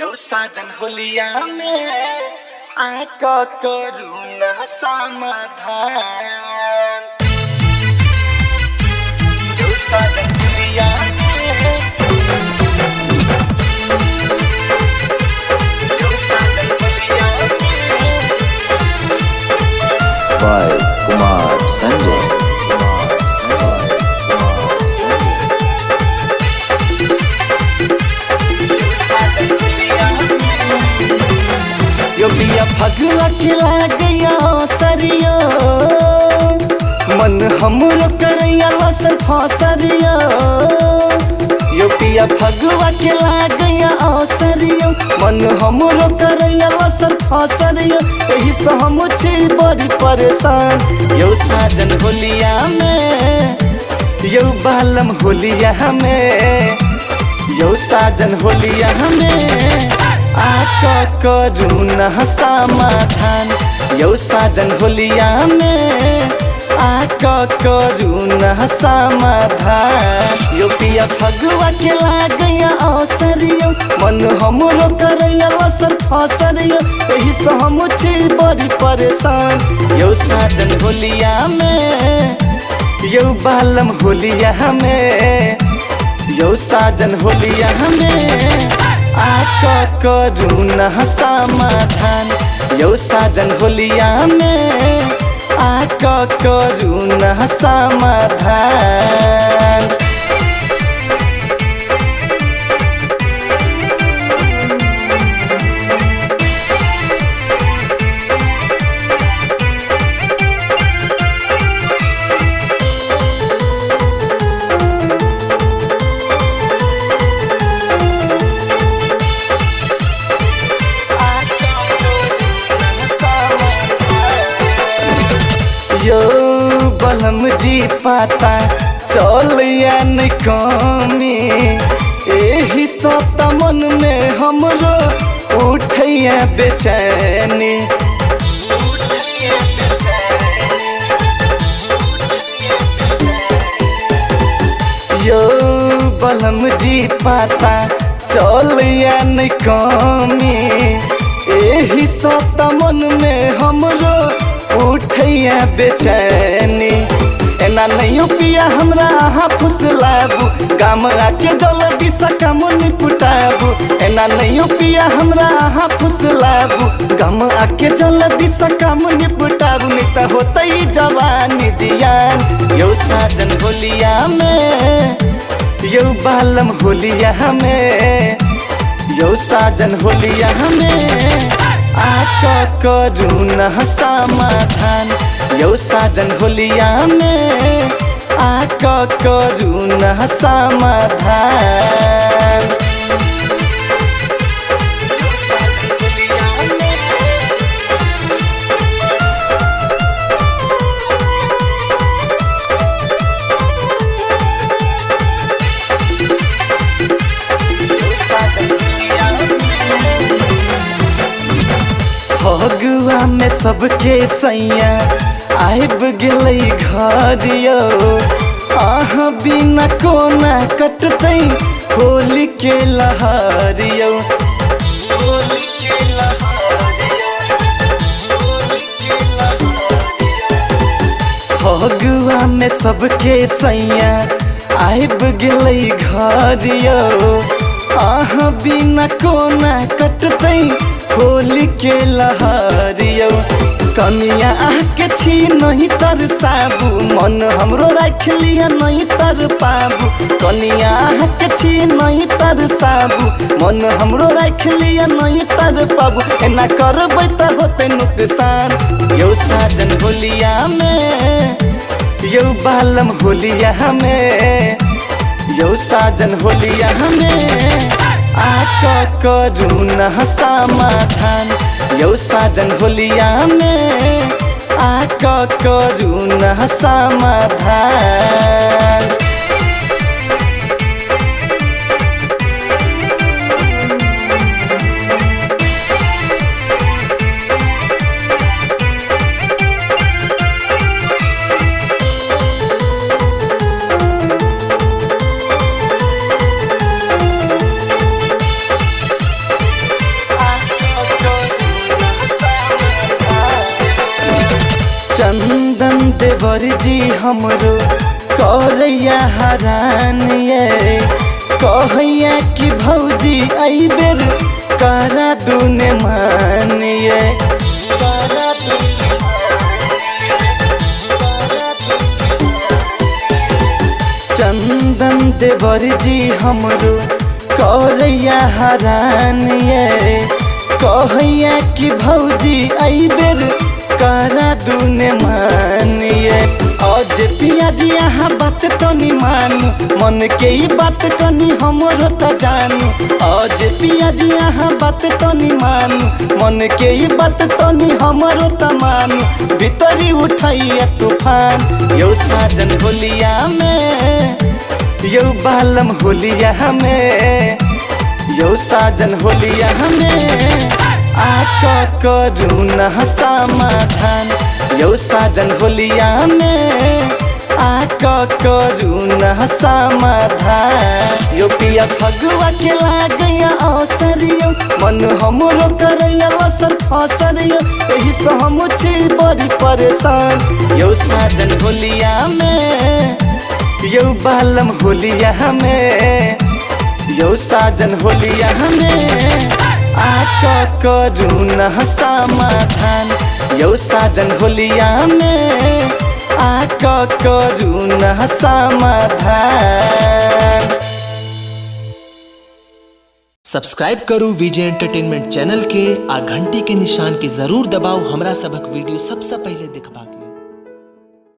यो साजन होलिया में आका करू न समाधान। यो साजन होलिया में, यो साजन होलिया में। by Kumar Sanjay. यो बिया फगला खिला गया सरिया, मन हमरो करैया लसन फसरिया। यो पिया फगवा खिला गया सरिया, मन हमरो करैया लसन फसरिया। एही से हम छी बड़ी परेशान। यो साजन होलिया में, यो बालम होलिया में, यो साजन होलिया में आका करू न समाधान। यो साजन होलिया में आका करू न समाधान। यो पिया फगवा के लागैया असरियो, मन हमरो करैया लसन फसरियो। एही से हम छी बड़ी परेशान। यो साजन होलिया में, यो बालम होलिया में, यो साजन होलिया में आका करू न समाधान। यो साजन होलिया में आका करू न समाधान। यो बलम जी पाता चलिया न कमी, एही सब मन में हमरो उठैया बेचैनी। यो बलम जी पाता चलिया न कमी, एही सब मन में हमरो उठैया बेचैनी। एना नहीं पिया हमरा अहाँ फुसलाबू, गाम आके जल्दी से काम निपटाबू। एना नहीं पिया हमरा अहाँ फुसलाबू, गाम आके जल्दी से काम निपटाबू। नहीं तो होतई जवानी जियान। यो साजन होलिया में, यो बालम होलिया में, यो साजन होलिया में आका करू न समाधान। यो साजन होलिया में आका करू न समाधान। यो साजन होलिया में, यो साजन होलिया फगुआ में सबके सैया आइब गेलै घर यो। अहाँ बिना कोना कटतै होली के लहर यो। होली के लहर यो, होली के लहर यो। फगुआ में सबके सैया आइब गेलै घर यो। अहाँ बिना कोना कटतै होली के लहर यो। कनिया आके छी नहीं तरसाबू, मन हमरो राख लिया नहीं तर पाबू। कनिया आके छी नहीं तरसाबू, मन हमरो राख लिया नहीं तर पाबू। एना करबै त होतै नुकसान। यो साजन होलिया में, यो बालम होलिया में, यो साजन होलिया में आका करू न समाधान। यो साजन होलिया में आका करू न समाधान। देवर जी हमरो करैया हरान ये कहैया कि भौजी आई बेर करा दूने मान ये करा दूने चंदन देवर जी हमरो करैया हरान ये कहैया कि भौजी आई बेर करा दूने मान ये आज पियाजी यहाँ बात तो नहीं मानू मन के ही बात कनी हमरो त जानू आज पियाजी यहाँ बात तो नहीं मानू मन के ही बात तो नहीं हमरो त मानू भीतरी उठाइया तूफान यो साजन होलिया में यो बालम होलिया में यो साजन होलिया में आका करू न समाधान यो साजन होलिया में आका करू न समाधान यो पिया फगुआ के लागैया अवसरियो मन हमरो करैया असर फसरियो एही से हम छी बड़ी परेशान यो साजन होलिया में यो बालम होलिया में यो साजन होलिया में आका करू न समाधान यो साजन होलिया में आका करू न समाधान। सब्सक्राइब करू विजय एंटरटेनमेंट चैनल के आ घंटी के निशान के जरूर दबाओ हमरा सबक वीडियो सबसे पहले देखबा के।